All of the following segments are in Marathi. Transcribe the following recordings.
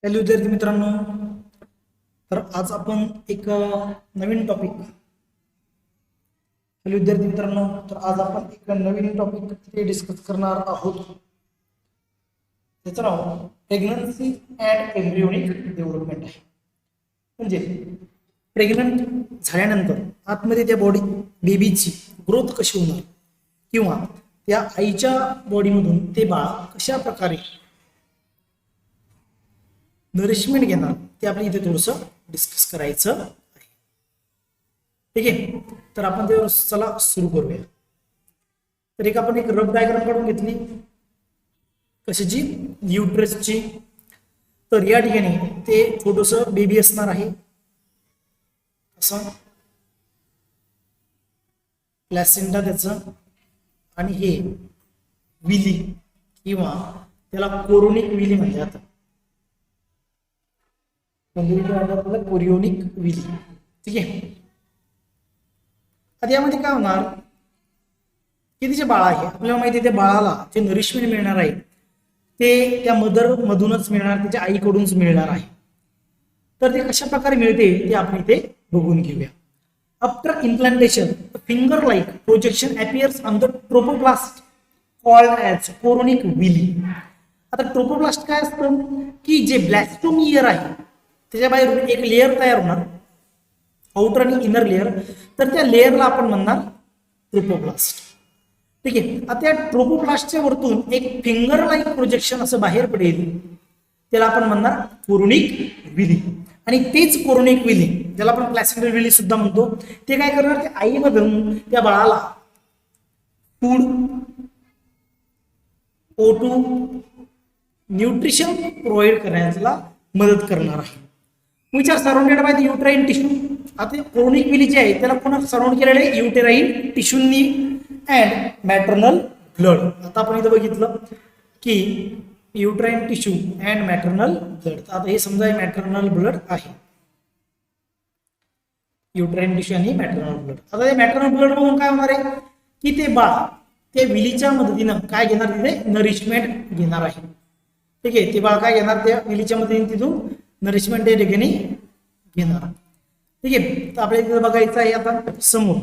हॅलो विद्यार्थी मित्रांनो, तर आज आपण एक नवीन टॉपिक हॅलो विद्यार्थी मित्रांनो तर आज आपण एक नवीन टॉपिक डिस्कस करणार आहोत. त्याचं नाव प्रेग्नन्सी अँड एम्ब्रियोनिक डेव्हलपमेंट आहे. म्हणजे प्रेग्नंट झाल्यानंतर आतमध्ये त्या बेबीची ग्रोथ कशी होणार किंवा त्या आईच्या बॉडीमधून ते बाळ कशा प्रकारे नरिशमेंट घेणार ते आपण इथे थोडंसं डिस्कस करायचं आहे. ठीक आहे, तर आपण ते चला सुरू करूया. तर आपण एक रफ डायग्राम काढून घेतली कशाची, युट्रसची. तर या ठिकाणी ते छोटंसं बेबी असणार आहे, असं प्लॅसेंटा त्याचं, आणि हे विली किंवा त्याला कोरोनिक विली म्हणतात. Chorionic villi. ठीक आहे, आता यामध्ये काय होणार की तिचे बाळ आहे, आपल्याला माहिती आहे त्या बाळाला जे नरिशमेंट मिळणार आहे ते त्या मदर मधूनच मिळणार, त्याच्या आईकडूनच मिळणार आहे. तर ते कशा प्रकारे मिळते ते आपण इथे बघून घेऊया. After implantation finger like projection appears on the trophoblast called as chorionic villi. आता ट्रोपोप्लास्ट काय असतं की जे ब्लॅस्टोमियर आहे त्याच्या बाहेर एक लेअर तयार होणार, आउटर आणि इनर लेअर. तर त्या लेअरला आपण म्हणणार ट्रोपोप्लास्ट. ठीक आहे, आता या ट्रोपोप्लास्टच्या वरतून एक फिंगर लाईक प्रोजेक्शन असं बाहेर पडेल, त्याला आपण म्हणणार कोरोनिक विली. आणि तेच कोरोनिक विली ज्याला आपण प्लॅसेंटल विली सुद्धा म्हणतो, ते काय करणार, त्या आईमधून त्या बाळाला फूड, O2, न्यूट्रिशन प्रोव्हाइड करण्याला मदत करणार आहे. Which are surrounded by the uterine tissue. आता कोरोनिक विली जे आहे त्याला कोणा सराउंड केलेलं आहे, युटेराइन टिश्यूनी अँड मॅटर्नल ब्लड. आता आपण इथं बघितलं की uterine tissue and maternal blood. आता हे समजा मॅटर्नल ब्लड आहे, युटेराइन टिश्यू आणि मॅटर्नल ब्लड. आता हे मॅटर्नल ब्लड बघून काय होणार आहे की ते बाळ ते विलीच्या मदतीनं काय घेणार, तिथे नरिशमेंट घेणार आहे. ठीक आहे, ते बाळ काय घेणार, त्या विलीच्या मदतीने तिथून नरिशमेंट त्या ठिकाणी घेणार. ठीक आहे, तर आपल्याला इथे बघायचं आहे आता समोर.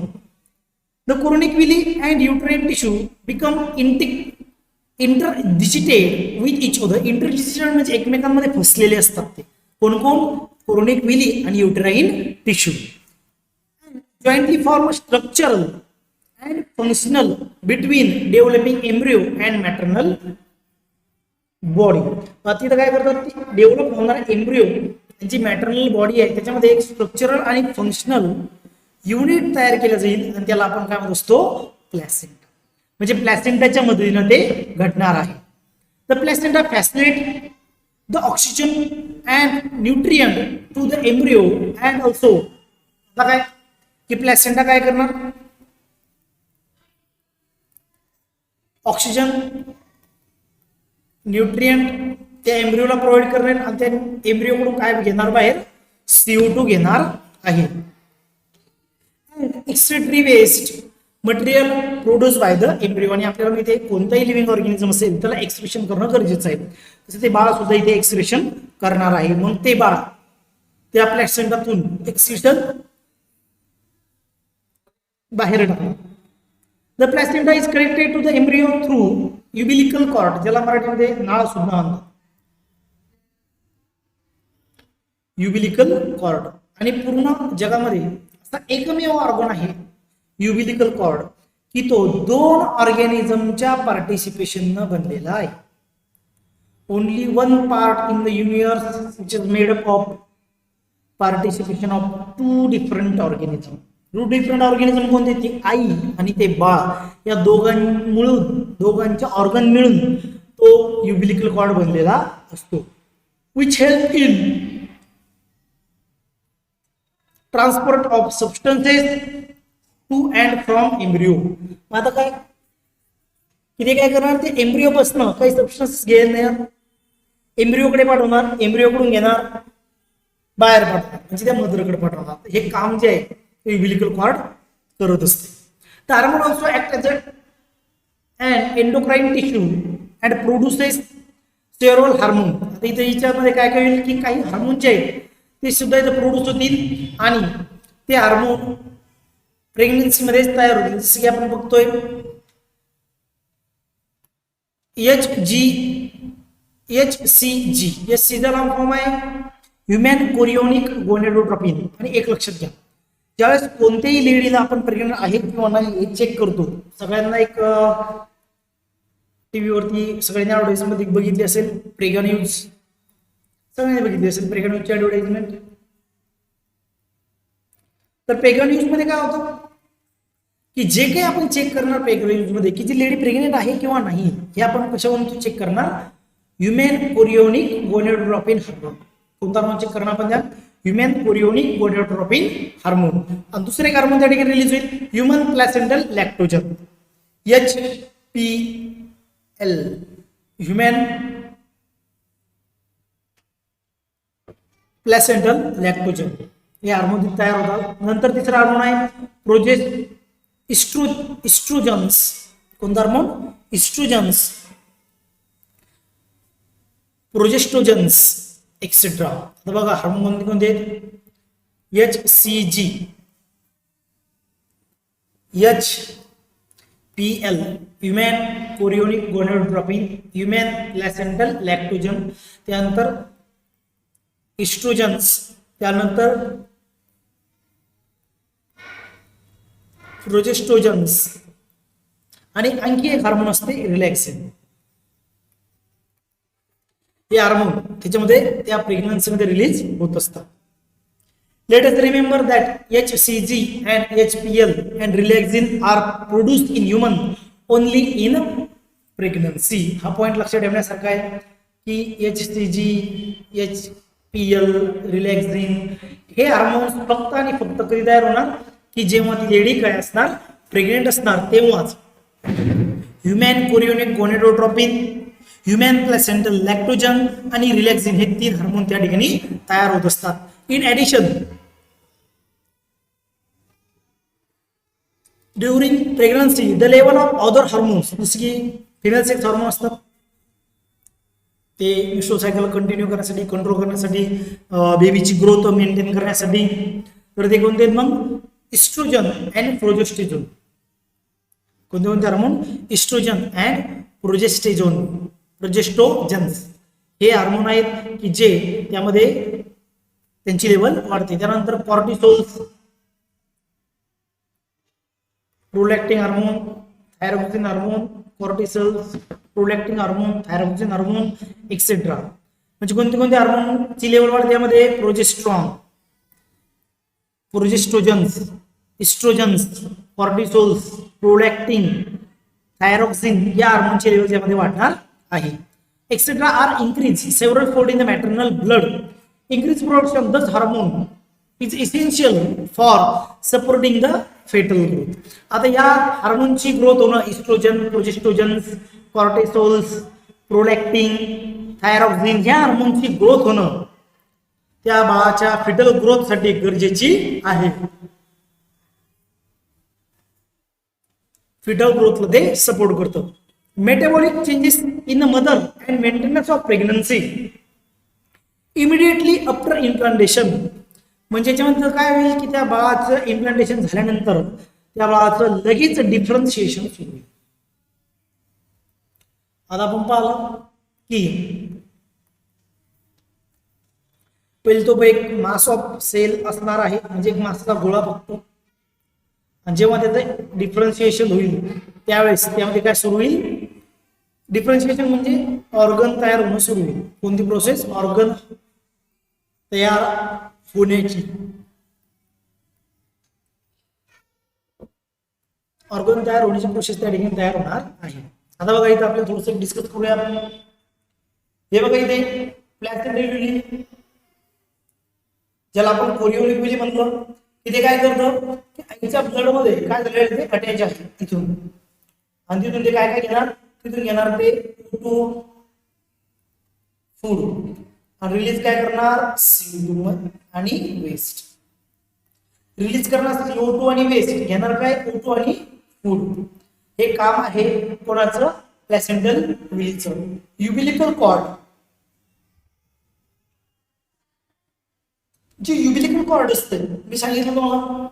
The chorionic villi and uterine tissue become interdigitated with each other. Interdigitated म्हणजे एकमेकांमध्ये फसलेले असतात ते. कोण कोण, कोरोनिक विली आणि uterine tissue. Jointly form structural and functional between developing embryo and maternal body. तिथं काय करतात, डेव्हलप होणारा एम्ब्रियो जी मॅटर्नल बॉडी आहे त्याच्यामध्ये एक स्ट्रक्चरल आणि फंक्शनल युनिट तयार केलं जाईल आणि त्याला आपण काय म्हणत असतो, प्लॅसेंटा. म्हणजे प्लॅसेंटाच्या मदतीनं ते घडणार आहे. The placenta facilitate the oxygen and nutrient to the embryo and also. आता काय की प्लॅसेंटा काय करणार, ऑक्सिजन न्यूट्रियंट त्या एम्ब्रियोला प्रोव्हाइड करणार आणि त्या एम्ब्रियोकडून काय घेणार, बाहेर CO2 घेणार आहे. Excretory waste material produce by the embryo. आणि आपल्याला इथे कोणताही लिव्हिंग ऑर्गॅनिझम असेल त्याला एक्सक्रिशन करणं गरजेचं आहे. तसं ते बाळ सुद्धा इथे एक्सक्रिशन करणार आहे. मग ते बाळ त्या प्लॅसेंटातून एक्सक्रिशन बाहेर टाकणार. The placenta is connected to the embryo through umbilical cord, ज्याला मराठीमध्ये नाळ सुद्धा म्हणतात, युबिलिकल कॉर्ड. आणि पूर्ण जगामध्ये असा एकमेव ऑर्गन आहे युबिलिकल कॉर्ड की तो 2 ऑर्गॅनिझमच्या पार्टिसिपेशननं बनलेला आहे. Only 1 part in the universe which is made up of participation of 2 different organism. 2 different organism कोणते, ती आई आणि ते बाळ, या दोघांचे ऑर्गन मिळून तो युबिलिकल कॉर्ड बनलेला असतो. Which help in transport of substances to and from embryo. आता काय किती काय करणार, ते एम्ब्रियो पासून काही सबस्टन्सेस घेणार, एम्ब्रियोकडे पाठवणार, एम्ब्रियोकडून घेणार, बाहेर पाठवणार, म्हणजे त्या मदरकडे पाठवणार. हे काम जे आहे ते युबिलिकल कॉर्ड करत असते. The hormone also act as an endocrine tissue and produces several hormones. आता इथे याच्यामध्ये काय काय होईल की काही हार्मोन जे आहेत ते सुद्धा इथं प्रोड्यूस होतील आणि ते हार्मोन प्रेग्नन्सी मध्ये तयार होतील. जसं की आपण बघतोय HCG चा नाम फॉर्म आहे ह्युमन कोरियोनिक गोनेडोट्रोपिन. आणि एक लक्षात घ्या, ज्यावेळेस कोणत्याही लेडीला आपण प्रेग्नंट आहे किंवा नाही हे चेक करतो, सगळ्यांना एक टीव्ही वरती सगळ्यांनी ऍडव्हर्टाइजमेंट बघितली असेल, प्रेगा न्यूज सगळ्यांनी बघितली असेल प्रेगा न्यूजची ऍडव्हर्टाइजमेंट. तर प्रेगा न्यूज मध्ये काय होतं की जे काही आपण चेक करणार प्रेगा न्यूज मध्ये की जी लेडी प्रेग्नेंट आहे किंवा नाही हे आपण कशावरून चेक करणार, ह्युमन कोरियोनिक गोनेडोट्रोपिन हार्मोन. कोणता हार्मोन चेक करणार आपण, ह्युमन कोरियोनिक गोनेडोट्रोपिन हार्मोन. आणि दुसरे हार्मोन त्या ठिकाणी रिलीज होईल human placental लॅक्टोजन HPL, human placental लॅक्टोजन हे हार्मोन तयार होतात. नंतर तिसरा हार्मोन आहे इस्ट्रोजन्स. कोणता हार्मोन, इस्ट्रोजन्स, प्रोजेस्ट्रोजन्स एक्सेट्रा. आता बघा हार्मोन कोणते आहेत, HCG, HPL, human chorionic gonadotropin, human placental lactogen, त्यानंतर इस्ट्रोजन्स, त्यानंतर प्रोजेस्ट्रोजन्स आणि आणखी एक हार्मोन असते रिलॅक्सिन. हे हार्मोन त्याच्यामध्ये त्या प्रेग्नन्सी मध्ये रिलीज होत असतात. Let us remember that HCG and HPL and relaxin are produced in human only in pregnancy. हा पॉइंट लक्षात ठेवण्यासारखा आहे की HCG, HPL, रिलॅक्सिन हे हार्मोन्स फक्त आणि फक्त कधी तयार होणार की जेव्हा ती लेडी काय असणार, प्रेग्नेंट असणार तेव्हाच. Human chorionic gonadotropin, human placental लॅक्टोजन आणि रिलॅक्सिन हे 3 हार्मोन त्या ठिकाणी तयार होत असतात. In addition during pregnancy the level of other hormones, जसे की फिमेल सेक्स हार्मोन असतात ते मेन्स्ट्रुअल सायकल कंटिन्यू करण्यासाठी, कंट्रोल करण्यासाठी, बेबीची ग्रोथ मेंटेन करण्यासाठी. तर ते कोणते आहेत मग, इस्ट्रोजन अँड प्रोजेस्टेजोन. कोणते कोणते हार्मोन, इस्ट्रोजन अँड प्रोजेस्ट्रोजन्स हे हार्मोन आहेत की जे त्यामध्ये त्यांची लेवल वाढते. त्यानंतर कॉर्टिसोल्स, prolactin hormone, thyroxine hormone, कॉर्टिसोल्स, prolactin hormone, thyroxine hormone etcetera. म्हणजे कोणते कोणते हार्मोनची लेवल वाढते यामध्ये, प्रोजेस्ट्रोजन्स, इस्ट्रोजन्स, कॉर्टिसोल्स, प्रोलॅक्टिन, थायरॉक्सिन या हार्मोनची लेवल यामध्ये वाढणार आहे. Etcetera are increase several fold in the maternal blood. Increase production of this hormone is essential for supporting the foetal growth. आता या हार्मोनची ग्रोथ होणं, oestrogen, progestogens, cortisols, prolactin, thyroxine या हार्मोनची ग्रोथ होणं त्या बाळाच्या फिटल ग्रोथ साठी गरजेची आहे. फिटल ग्रोथ मध्ये सपोर्ट करतो. Metabolic changes in the mother and maintenance of pregnancy immediately after implantation. म्हणजे याच्यामध्ये काय होईल की त्या बाळाचं इम्प्लांटेशन झाल्यानंतर त्या बाळाचं लगेच डिफरन्शिएशन सुरू होईल. आता आपण पाहिलं की पहिले तो एक मास ऑफ सेल असणार आहे, म्हणजे एक मासचा गोळा फक्त. आणि जेव्हा त्याचं डिफरन्शिएशन होईल त्यावेळेस त्यामध्ये काय सुरू होईल, डिफरन्शिएशन म्हणजे ऑर्गन तयार होणं सुरू होईल. कोणती प्रोसेस, ऑर्गन तयार होण्याची. ऑर्गन तयार होण्याची प्रोसेस त्या ठिकाणी तयार होणार आहे. आता बघा इथे आपल्याला थोडंसं डिस्कस करूया आपण. हे बघा इथे प्लॅसेंटा ज्याला आपण कोरिओलिक्विली म्हणतो, इथे काय करतं की आईच्या ब्लड मध्ये काय झालेलं ते अटॅच आहे तिथून, आणि तिथून ते काय काय घेणार, तिथून घेणार ते फूड आणि रिलीज काय करणार, CO2 आणि वेस्ट. रिलीज करणार CO2 आणि वेस्ट, घेणार काय O2 आणि फूड. हे काम आहे कोणाचं, प्लॅसेंटल विलीचं. युबिलिकल कॉर्ड, जे युबिलिकल कॉर्ड असते, मी सांगितलं तुम्हाला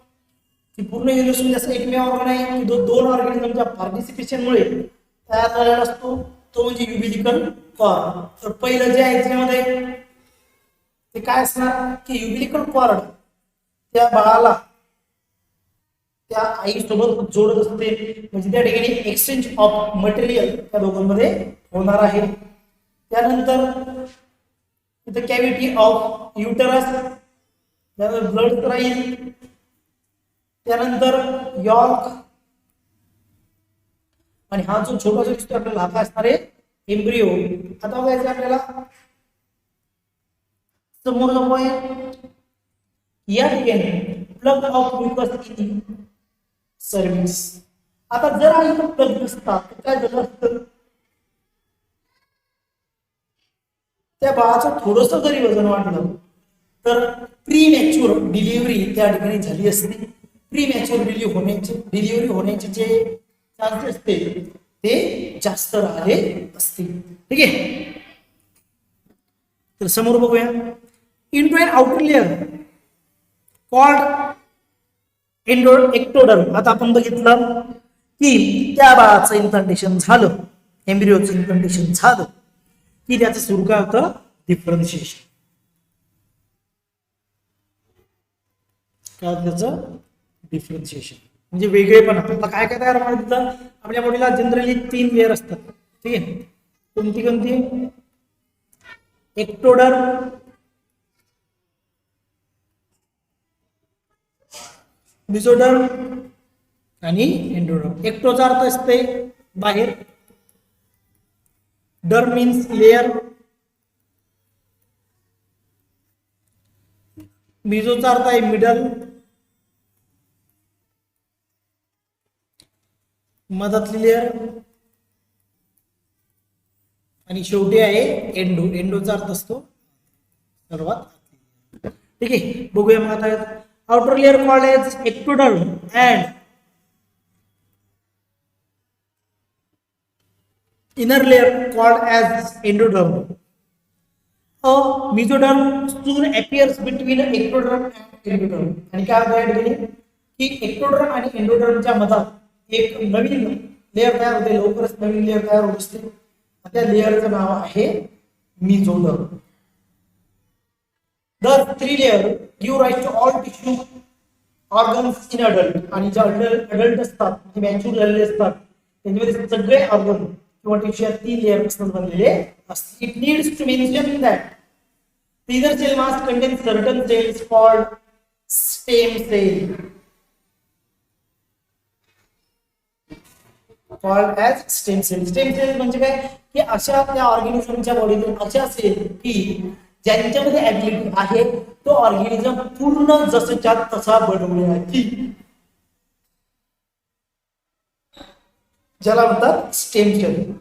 की पूर्ण युनिव्हर्समध्ये असं एकमेव ऑर्गन आहे की दोन ऑर्गॅनिझमच्या पार्टिसिपेशनमुळे तयार झालेला असतो, तो म्हणजे युबिलिकल कॉर्ड. तर पहिलं जे आहे त्यामध्ये ते काय असणार की युबिलिकल कॉर्ड त्या बाळाला त्या आईसोबत जोडत असते, म्हणजे त्या ठिकाणी एक्सचेंज ऑफ मटेरियल त्या दोघांमध्ये होणार आहे. त्यानंतर इथं कॅव्हिटी ऑफ युटरस, त्यानंतर ब्लड राहील, त्यानंतर यॉर्क, आणि हा जो छोटासा दिसतोय आपल्याला हा असणार आहे एम्ब्रिओ. आता बघायचं आपल्याला समोर पॉइंट या ठिकाणी plug of mucus in service. आता जर हा इथं प्लग नसता तर काय झालं असतं, त्या बाळाचं थोडस जरी वजन वाढलं तर प्री मॅच्युअर डिलिव्हरी त्या ठिकाणी झाली असती. प्री मॅच्युअर डिलिव्हरी होण्याचे जे चान्सेस असते ते जास्त राहिले असतील. ठीक आहे, तर समोर बघूया. Into an outer layer called ectoderm. आता आपण बघितलं की त्या बाळाचं इम्प्लांटेशन झालं, एम्ब्रिओचं इम्प्लांटेशन झालं की त्याचं सुरू काय होतं, डिफरन्शिएशन. काय त्याचं डिफरन्शिएशन म्हणजे वेगळेपणा. आता काय काय तयार होणार तिथं, आपल्या बॉडीला जनरली 3 लेअर असतात. ठीक आहे, कोणती कोणती, एक्टोडर्म, मिझोडर्म आणि एंडोडर्म. एक्टोचा अर्थ असते बाहेर, डर्म मीन्स लेअर, मिझोचा अर्थ आहे मिडल, मधातली लेअर, आणि शेवटी आहे एंडो. एंडोचा अर्थ असतो सर्वात. ठीक आहे, बघूया मग आता. Outer layer called as ectoderm and inner layer called as endoderm. A mesoderm soon appears between ectoderm and endoderm. आणि काय होतं की ectoderm आणि endodermच्या मधात एक नवीन लेअर तयार होते, लवकरच नवीन लेअर तयार होत असते. त्या लेअरचं नाव आहे mesoderm. The 3 layer give rise to all tissue organs in adult. आणि जे अडल्ट असतात, जे मॅच्युअर झालेले असतात, त्यांच्यामध्ये सगळे ऑर्गन किंवा टिश्यू 3 लेअर पासून बनलेले असतात. It needs to mention that either cell mass contains certain cells called stem cell, called as stem cell. Stem cell म्हणजे काय की अशा त्या ऑर्गॅनिझमच्या बॉडीतील अशा सेल की ज्यांच्यामध्ये ऍबिलिटी आहे तो ऑर्गॅनिझम पूर्ण जसच्या तसा बनवलेला आहे, ज्याला म्हणतात स्टेम सेल.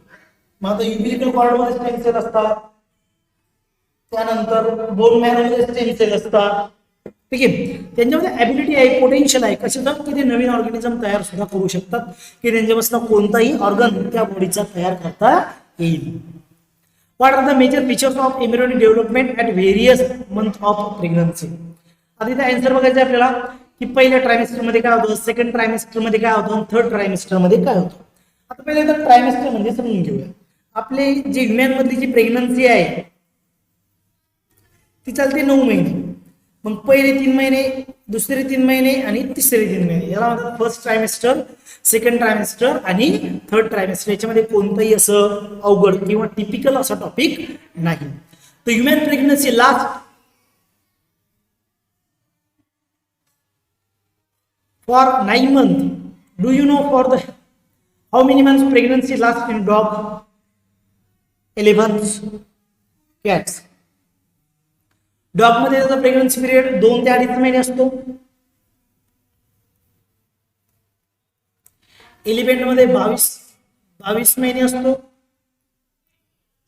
मग आता युबिलिकल कॉर्ड मध्ये स्टेम सेल असतात, त्यानंतर बोन मॅरो मध्ये स्टेम सेल असतात. ठीक आहे, त्यांच्यामध्ये ऍबिलिटी आहे, पोटेन्शियल आहे कशाचं की ते नवीन ऑर्गॅनिझम तयार सुद्धा करू शकतात, की त्यांच्यापासून कोणताही ऑर्गन त्या बॉडीचा तयार करता येईल. What are the major features of embryonic development at various month of pregnancy. आता इथे आन्सर बघायचं आपल्याला की पहिल्या ट्रायमेस्टर मध्ये काय होतं, सेकंड ट्रायमेस्टर मध्ये काय होतं, थर्ड ट्रायमेस्टर मध्ये काय होतं. आता पहिले तर ट्रायमेस्टर म्हणजे समजून घेऊया. आपले जे ह्युमन मधली जी प्रेग्नन्सी आहे ती चालते 9 महिने. मग पहिले 3 महिने, दुसरे 3 महिने आणि तिसरे 3 महिने, याला म्हणतात फर्स्ट ट्रायमेस्टर, सेकंड ट्रायमेस्टर आणि थर्ड ट्रायमेस्टर. याच्यामध्ये कोणतंही असं अवघड किंवा टिपिकल असा टॉपिक नाही. तर human pregnancy last for 9 months. Do you know for the how many months pregnancy last in dog? 11 cats. Dog मध्ये त्याचा प्रेग्नन्सी पिरियड 2 ते 2.5 महिने असतो. एलिफंट मध्ये 22 महिने असतो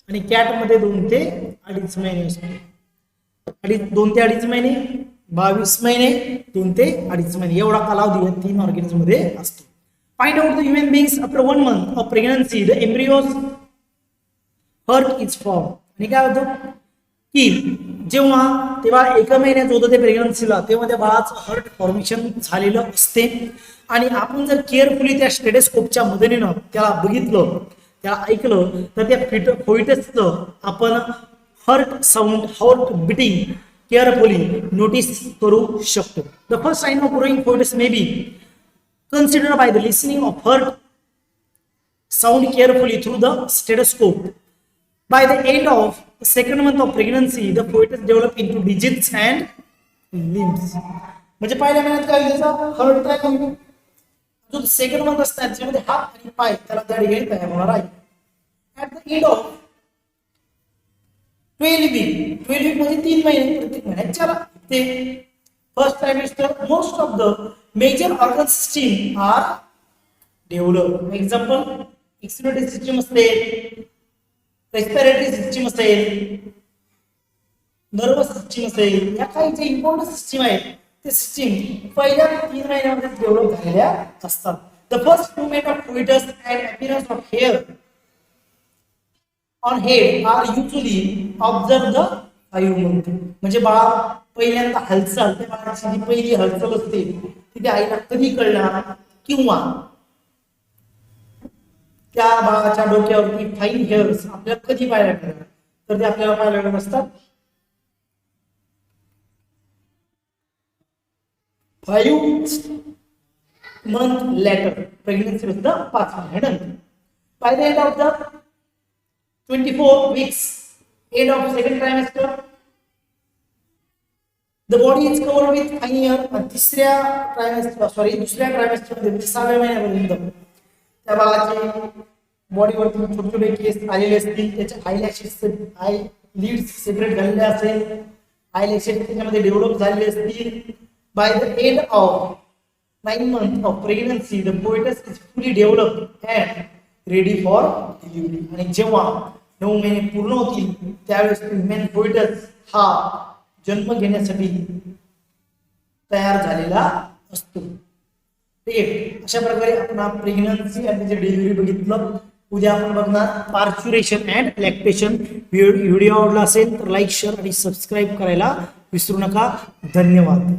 आणि कॅट मध्ये 2 ते 2.5 महिने असतो. 2 ते 2.5 महिने, 22 महिने, 2 ते 2.5 महिने एवढा कालावधी या 3 ऑर्गॅनिझम मध्ये असतो. Find out the human beings after 1 month of pregnancy the embryos heart is form. आणि काय होतं की तेव्हा 1 महिन्याचं होतं ते प्रेग्नन्सीला, तेव्हा त्या बाळाचं हार्ट फॉर्मेशन झालेलं असते. आणि आपण जर केअरफुली त्या स्टेथोस्कोपच्या मदतीनं त्याला बघितलं, त्याला ऐकलं, तर त्या फोइटसचं आपण heart sound, heart beating carefully notice करू शकतो. The first sign of growing foetus may be considered by the listening of heart sound carefully through the stethoscope. By the end of the second month of pregnancy, the fetus develop into digits and limbs. म्हणजे पहिल्या महिन्यात काय त्याचा हार्ट ट्रॅक होईल, जो सेकंड मंथ असतात त्याच्यामध्ये हात आणि पाय त्याला दाढी तयार होणार आहे. At the end of 12 week म्हणजे 3 महिने, प्रत्येक महिन्यात 4 ते first trimester most of the major organ system are develop. Example excretory system असेल, रेस्पिरेटरी सिस्टम असेल, नर्वस सिस्टम असेल, या काही जे इम्पॉर्टंट सिस्टम आहेत ते सिस्टम पहिल्या 3 महिन्यामध्ये डेव्हलप झालेल्या असतात. The first movement of foetus and appearance of hair on head are usually observe the 5 month. म्हणजे बाळा पहिल्यांदा हालचाल, त्या बाळाची जी पहिली हालचाल असते ती त्या आईला कधी कळणार, किंवा त्या बाळाच्या डोक्यावरती फाईन हेअर्स आपल्याला कधी पाहायला मिळणार, तर ते आपल्याला पाहायला मिळत असतात 5 month later, pregnancy was the 5 months. By the end of the 24 weeks, end of second trimester, the body is covered with fine hair. दुसऱ्या ट्रायमेस्टर मध्ये 6व्या महिन्यापर्यंत त्या बाळाच्या बॉडीवरती छोटे छोटे केस आलेले असतील, त्याचे आयलॅशेस, आय लीड्स सेपरेट झालेले असेल, आयलॅशेस त्याच्यामध्ये डेव्हलप झालेले असतील. By the end of 9 months of pregnancy, the fetus is fully developed and ready for delivery. आणि जेव्हा 9 महिने पूर्ण होतील त्यावेळेस ह्युमन fetus हा जन्म घेण्यासाठी तयार झालेला असतो. ठीक आहे, अशा प्रकारे आपण प्रेग्नन्सी आणि त्याची डिलिव्हरी बघितलं. उद्या आपण बघणार पार्च्युरेशन अँड लॅक्टेशन. व्हिडिओ आवडला असेल तर लाईक, शेअर आणि सबस्क्राईब करायला विसरू नका. धन्यवाद.